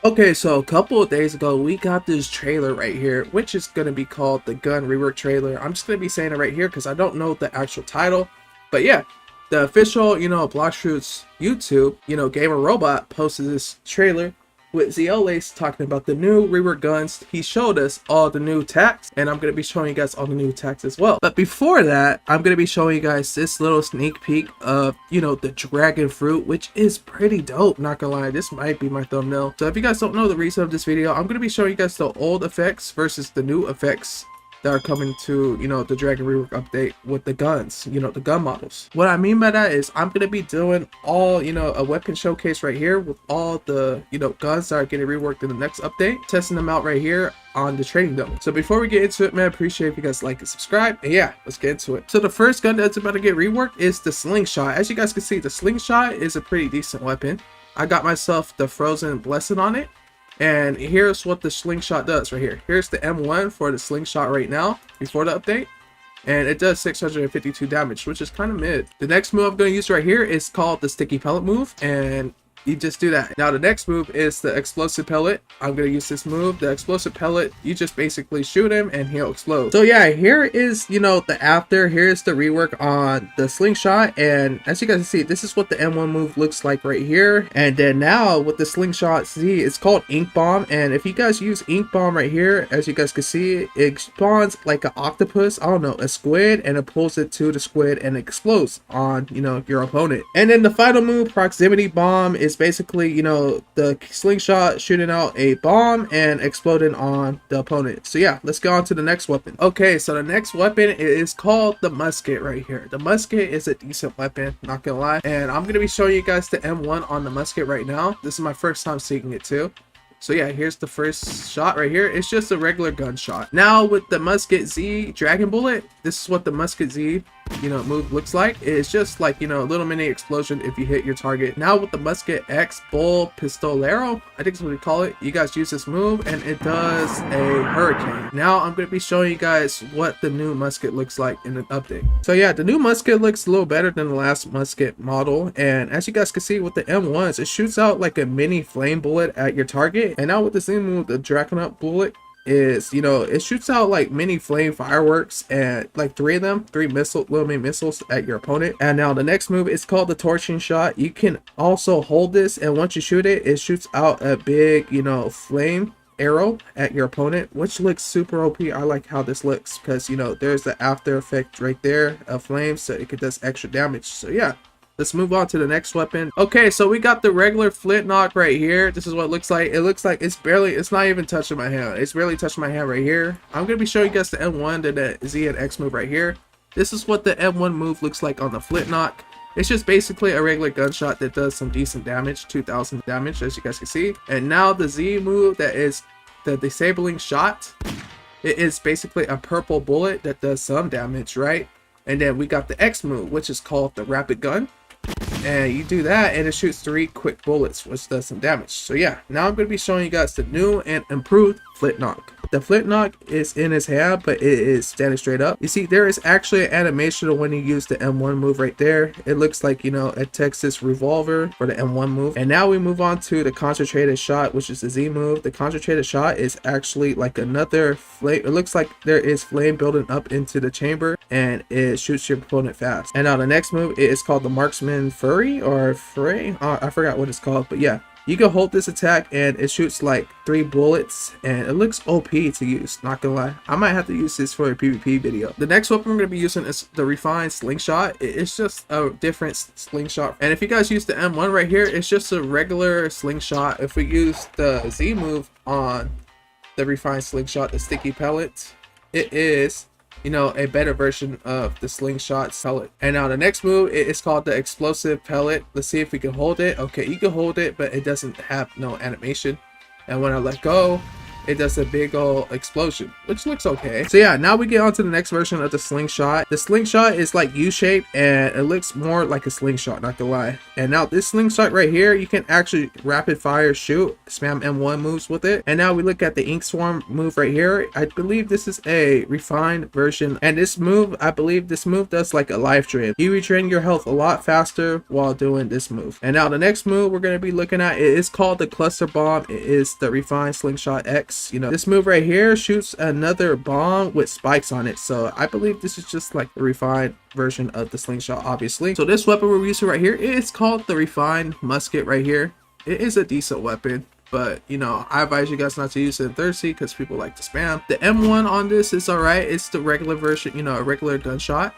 Okay, so a couple of days ago, we got this trailer right here, which is going to be called the Gun Rework trailer. I'm just going to be saying it right here because I don't know the actual title. But yeah, the official, Bloxfruit's YouTube, Gamer Robot posted this trailer with ZLace talking about the new rework guns. He showed us all the new attacks, and I'm going to be showing you guys all the new attacks as well. But before that, I'm going to be showing you guys this little sneak peek of, the dragon fruit, which is pretty dope, not gonna lie. This might be my thumbnail. So if you guys don't know the reason of this video, I'm going to be showing you guys the old effects versus the new effects that are coming to, the Dragon Rework update with the guns, the gun models. What I mean by that is I'm going to be doing all, a weapon showcase right here with all the, guns that are getting reworked in the next update, testing them out right here on the trading dome. So before we get into it, man, I appreciate if you guys like and subscribe, and yeah, let's get into it. So the first gun that's about to get reworked is the slingshot. As you guys can see, the slingshot is a pretty decent weapon. I got myself the frozen blessing on it. And here's what the slingshot does right here. Here's the M1 for the slingshot right now before the update. And it does 652 damage, which is kind of mid. The next move I'm going to use right here is called the sticky pellet move. And you just do that. Now the next move is the explosive pellet. I'm going to use this move. The explosive pellet, you just basically shoot him and he'll explode. So yeah, here is, the after. Here's the rework on the slingshot. And as you guys can see, this is what the M1 move looks like right here. And then now with the slingshot Z, it's called ink bomb. And if you guys use ink bomb right here, as you guys can see, it spawns like an octopus, I don't know, a squid, and it pulls it to the squid and explodes on, your opponent. And then the final move, proximity bomb, is basically, the slingshot shooting out a bomb and exploding on the opponent. So yeah, let's go on to the next weapon. Okay, so the next weapon is called the musket right here. The musket is a decent weapon, not gonna lie, and I'm gonna be showing you guys the M1 on the musket right now. This is my first time seeing it too. So yeah, here's the first shot right here. It's just a regular gunshot. Now with the musket Z dragon bullet, this is what the musket Z move looks like. It's just like, a little mini explosion if you hit your target. Now with the musket X bull pistolero, I think is what we call it, you guys use this move and it does a hurricane. Now I'm going to be showing you guys what the new musket looks like in the update. So yeah, the new musket looks a little better than the last musket model, and as you guys can see with the M1s, it shoots out like a mini flame bullet at your target. And now with the same move, the Draconut bullet is, it shoots out like mini flame fireworks, and like three little mini missiles at your opponent. And now the next move is called the torching shot. You can also hold this, and once you shoot it, it shoots out a big, flame arrow at your opponent, which looks super OP. I like how this looks because, there's the after effect right there of flames, so it does extra damage. So yeah, let's move on to the next weapon. Okay, so we got the regular flint knock right here. This is what it looks like. It looks like it's not even touching my hand. It's barely touching my hand right here. I'm going to be showing you guys the M1 and the Z and X move right here. This is what the M1 move looks like on the flint knock. It's just basically a regular gunshot that does some decent damage, 2000 damage, as you guys can see. And now the Z move, that is the disabling shot. It is basically a purple bullet that does some damage, right? And then we got the X move, which is called the rapid gun. And you do that and it shoots 3 quick bullets, which does some damage. So yeah, now I'm going to be showing you guys the new and improved flint knock. The flint knock is in his hand, but it is standing straight up. You see, there is actually an animation of when you use the M1 move right there. It looks like, a Texas revolver for the M1 move. And now we move on to the concentrated shot, which is the Z move. The concentrated shot is actually like another flame. It looks like there is flame building up into the chamber, and it shoots your opponent fast. And now the next move is called the marksman furry or fray. I forgot what it's called, but yeah. You can hold this attack and it shoots like 3 bullets, and it looks OP to use, not gonna lie. I might have to use this for a PvP video. The next weapon we're gonna be using is the refined slingshot. It's just a different slingshot. And if you guys use the M1 right here, it's just a regular slingshot. If we use the Z move on the refined slingshot, the sticky pellet, it is a better version of the slingshot pellet. And now the next move is called the explosive pellet. Let's see if we can hold it. Okay, you can hold it, but it doesn't have no animation. And when I let go, it does a big old explosion, which looks okay. So yeah, now we get on to the next version of the slingshot. The slingshot is like U-shaped and it looks more like a slingshot, not gonna lie. And now this slingshot right here, you can actually rapid fire shoot, spam M1 moves with it. And now we look at the ink swarm move right here. I believe this is a refined version, and this move, I believe this move does like a life drain. You retrain your health a lot faster while doing this move. And now the next move we're going to be looking at, it is called the cluster bomb. It is the refined slingshot X. You know, this move right here shoots another bomb with spikes on it. So I believe this is just like the refined version of the slingshot, obviously. So this weapon we're using right here, it's called the refined musket right here. It is a decent weapon, but you know, I advise you guys not to use it in thirsty because people like to spam. The M1 on this is all right. It's the regular version, you know, a regular gunshot.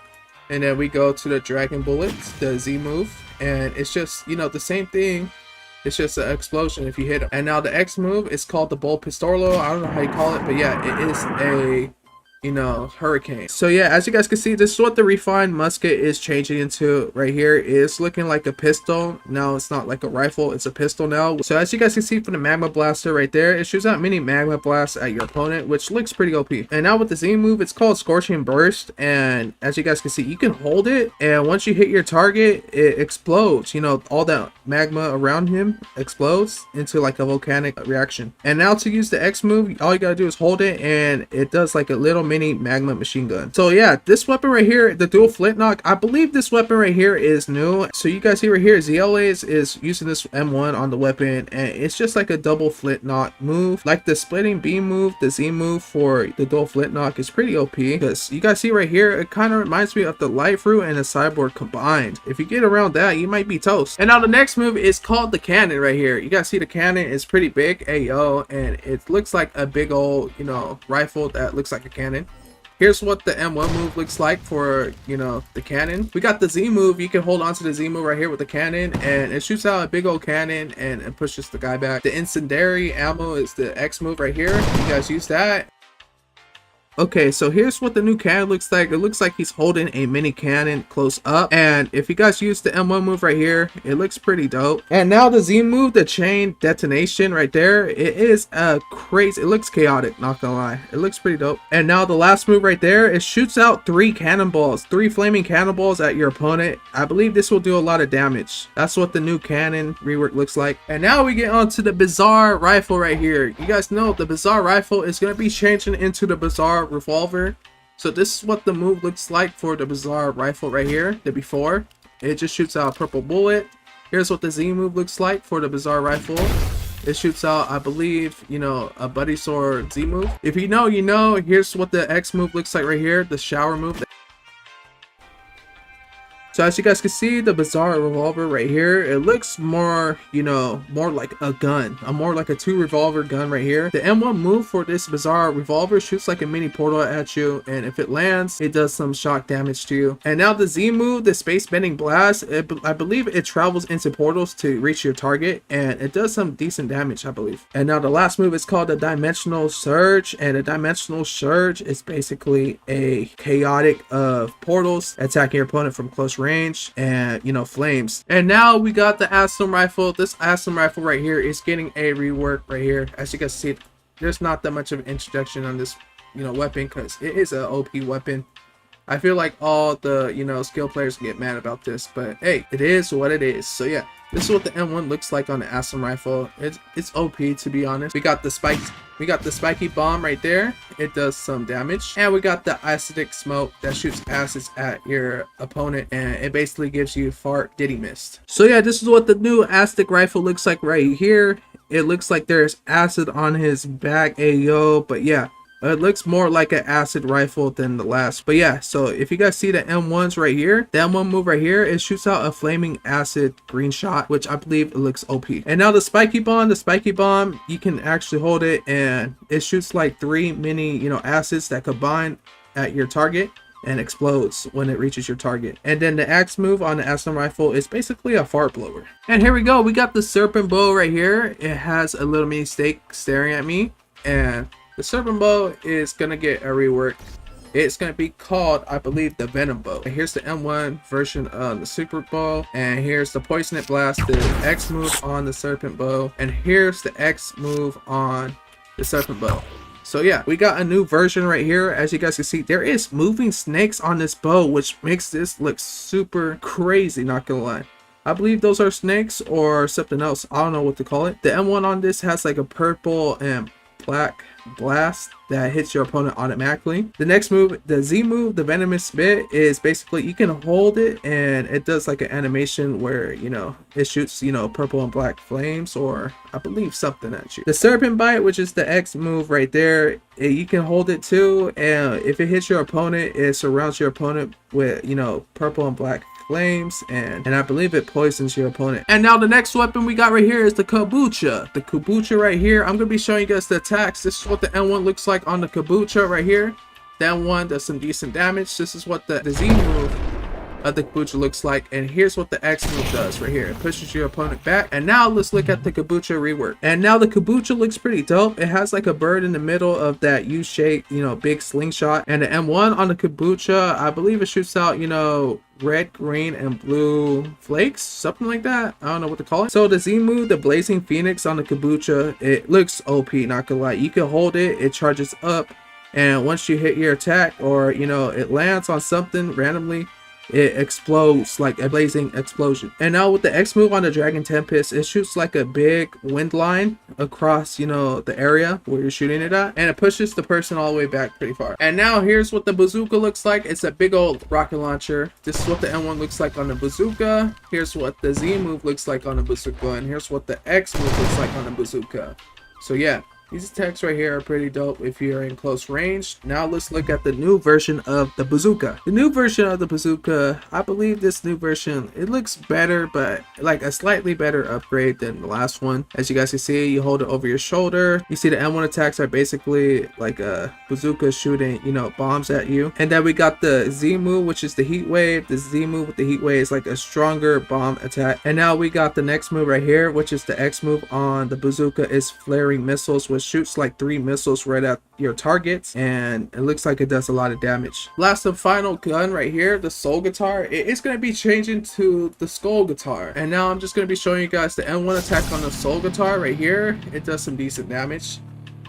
And then we go to the dragon bullets, the Z move, and it's just, you know, the same thing. It's just an explosion if you hit them. And now the X move is called the bull pistolo. I don't know how you call it, but yeah, it is a, you know, hurricane. So yeah, as you guys can see, this is what the refined musket is changing into right here. It's looking like a pistol. Now it's not like a rifle, it's a pistol now. So as you guys can see from the magma blaster right there, it shoots out mini magma blasts at your opponent, which looks pretty OP. And now with the Z move, it's called scorching burst. And as you guys can see, you can hold it, and once you hit your target, it explodes. You know, all that magma around him explodes into like a volcanic reaction. And now to use the X move, all you gotta do is hold it, and it does like a little mini magma machine gun. So yeah, this weapon right here, the dual flintlock, I believe this weapon right here is new. So you guys see right here, ZLA is using this M1 on the weapon, and it's just like a double flintlock move. Like the splitting beam move, the Z move for the dual flintlock is pretty OP, because you guys see right here, it kind of reminds me of the light fruit and the cyborg combined. If you get around that, you might be toast. And now the next move is called the cannon right here. You guys see the cannon is pretty big, ayo, and it looks like a big old, you know, rifle that looks like a cannon. Here's what the M1 move looks like for, you know, the cannon. We got the Z move. You can hold on to the Z move right here with the cannon, and it shoots out a big old cannon and it pushes the guy back. The incendiary ammo is the X move right here. You guys use that. Okay, so here's what the new cannon looks like. It looks like he's holding a mini cannon close up. And if you guys use the M1 move right here, it looks pretty dope. And now the Z move, the chain detonation right there, it is crazy. It looks chaotic, not gonna lie. It looks pretty dope. And now the last move right there, it shoots out 3 cannonballs, 3 flaming cannonballs at your opponent. I believe this will do a lot of damage. That's what the new cannon rework looks like. And now we get on to the bizarre rifle right here. You guys know the bizarre rifle is gonna be changing into the bizarre revolver. So this is what the move looks like for the bizarre rifle right here. The before, it just shoots out a purple bullet. Here's what the Z move looks like for the bizarre rifle. It shoots out, I believe, you know, a buddy sword Z move. If you know, you know. Here's what the X move looks like right here, the shower move. So as you guys can see, the bizarre revolver right here, it looks more, you know, more like a gun, more like a 2 revolver gun right here. The M1 move for this bizarre revolver shoots like a mini portal at you, and if it lands, it does some shock damage to you. And now the Z move, the space bending blast, I believe it travels into portals to reach your target, and it does some decent damage, I believe. And now the last move is called the dimensional surge, and a dimensional surge is basically a chaotic of portals attacking your opponent from close range, and, you know, flames. And now we got the Aston rifle. This Aston rifle right here is getting a rework right here. As you guys see, there's not that much of an introduction on this, you know, weapon, because it is an OP weapon. I feel like all the, you know, skill players get mad about this, but hey, it is what it is. So yeah, this is what the M1 looks like on the Aston rifle. It's OP, to be honest. We got the spiky bomb right there. It does some damage. And we got the acidic smoke that shoots acids at your opponent, and it basically gives you fart diddy mist. So yeah, this is what the new acidic rifle looks like right here. It looks like there's acid on his back, ayo, but yeah. It looks more like an acid rifle than the last. But yeah, so if you guys see the M1s right here, the M1 move right here, it shoots out a flaming acid green shot, which I believe it looks OP. And now the spiky bomb, you can actually hold it, and it shoots like 3 mini, you know, acids that combine at your target and explodes when it reaches your target. And then the X move on the Aston rifle is basically a fart blower. And here we go, we got the serpent bow right here. It has a little mini snake staring at me, and the serpent bow is gonna get a rework. It's gonna be called, I believe, the venom bow. And here's the M1 version of the super bow, and here's the poisonous blast, the X move on the serpent bow, and here's the X move on the serpent bow. So yeah, we got a new version right here. As you guys can see, there is moving snakes on this bow, which makes this look super crazy, not gonna lie. I believe those are snakes or something else. I don't know what to call it. The M1 on this has like a purple and black blast that hits your opponent automatically. The next move, the Z move, the venomous spit, is basically you can hold it and it does like an animation where, you know, it shoots, you know, purple and black flames, or I believe something at you. The serpent bite, which is the X move right there, you can hold it too, and if it hits your opponent, it surrounds your opponent with, you know, purple and black flames, and I believe it poisons your opponent. And now the next weapon we got right here is the kabucha. The kabucha right here, I'm gonna be showing you guys the attacks. This is what the N1 looks like on the kabucha right here. The N1 does some decent damage. This is what the Z move of the kabucha looks like, and here's what the X move does right here. It pushes your opponent back. And now let's look at the kabucha rework. And now the kabucha looks pretty dope. It has like a bird in the middle of that U-shaped, you know, big slingshot. And the M1 on the kabucha, I believe it shoots out, you know, red, green, and blue flakes, something like that. I don't know what to call it. So the Z move, the blazing phoenix on the kabucha, it looks OP, not gonna lie. You can hold it, it charges up, and once you hit your attack, or you know, it lands on something randomly, it explodes like a blazing explosion. And now with the X move on the Dragon Tempest, it shoots like a big wind line across, you know, the area where you're shooting it at, and it pushes the person all the way back pretty far. And now here's what the bazooka looks like. It's a big old rocket launcher. This is what the N1 looks like on the bazooka. Here's what the Z move looks like on the bazooka, and here's what the X move looks like on the bazooka. So yeah, these attacks right here are pretty dope if you're in close range. Now let's look at the new version of the bazooka. The new version of the bazooka, I believe this new version, it looks better, but like a slightly better upgrade than the last one. As you guys can see, you hold it over your shoulder. You see the M1 attacks are basically like a bazooka shooting, you know, bombs at you. And then we got the Z move, which is the heat wave. The Z move with the heat wave is like a stronger bomb attack. And now we got the next move right here, which is the X move on the bazooka, is flaring missiles, which shoots like 3 missiles right at your targets, and it looks like it does a lot of damage. Last and final gun right here, the soul guitar. It is going to be changing to the skull guitar, and now I'm just going to be showing you guys the N1 attack on the soul guitar right here. It does some decent damage.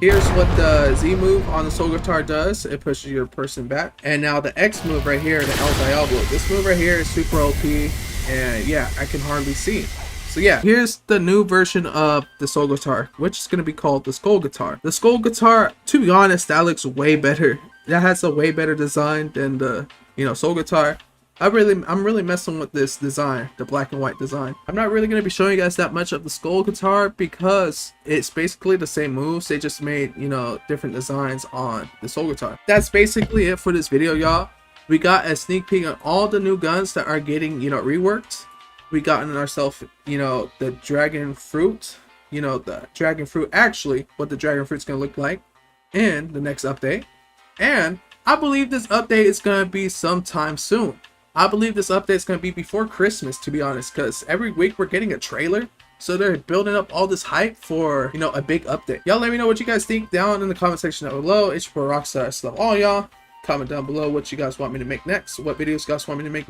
Here's what the Z move on the soul guitar does. It pushes your person back. And now the X move right here, the El Diablo. This move right here is super OP, and yeah, I can hardly see. So yeah, here's the new version of the soul guitar, which is going to be called the skull guitar. The skull guitar, to be honest, that looks way better. That has a way better design than the, you know, soul guitar. I'm really messing with this design, the black and white design. I'm not really going to be showing you guys that much of the skull guitar because it's basically the same moves. They just made, you know, different designs on the soul guitar. That's basically it for this video, y'all. We got a sneak peek on all the new guns that are getting, you know, reworked. We gotten ourselves, you know, the dragon fruit, you know, the dragon fruit, actually what the dragon fruit's gonna look like in the next update. And I believe this update is gonna be sometime soon. I believe this update is gonna be before Christmas, to be honest, because every week we're getting a trailer, so they're building up all this hype for, you know, a big update. Y'all let me know what you guys think down in the comment section down below. It's your boy Rockstar. I love all y'all. Comment down below what you guys want me to make next, what videos you guys want me to make